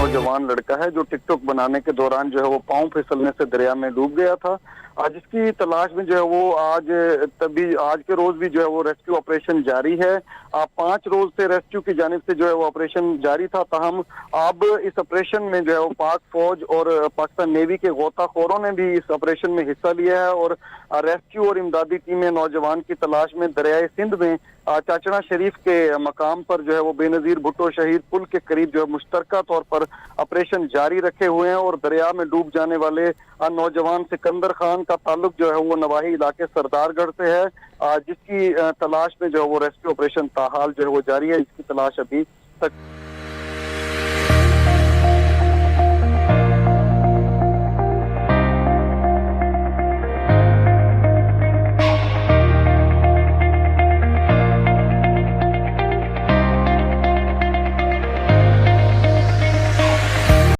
नौजवान लड़का है जो टिकटॉक बनाने के दौरान जो है वो पांव फिसलने से दरिया में डूब गया था। जिसकी तलाश में जो है वो आज के रोज भी जो है वो रेस्क्यू ऑपरेशन जारी है। 5 रोज से रेस्क्यू की जानिब से जो है वो ऑपरेशन जारी था, ताहम अब इस ऑपरेशन में जो है वो पाक फौज और पाकिस्तान नेवी के गोताखोरों ने भी इस ऑपरेशन में हिस्सा लिया है और रेस्क्यू और इमदादी टीमें नौजवान की तलाश में दरियाए सिंध में चाचना शरीफ के मकाम पर जो है वो बेनजीर भुट्टो शहीद पुल के करीब जो है मुश्तरका तौर पर ऑपरेशन जारी रखे हुए हैं। और दरिया में डूब जाने वाले नौजवान सिकंदर खान का ताल्लुक जो है वो नवाही इलाके सरदारगढ़ से है, जिसकी तलाश में जो है वो रेस्क्यू ऑपरेशन ताहाल जो है वो जारी है। इसकी तलाश अभी तक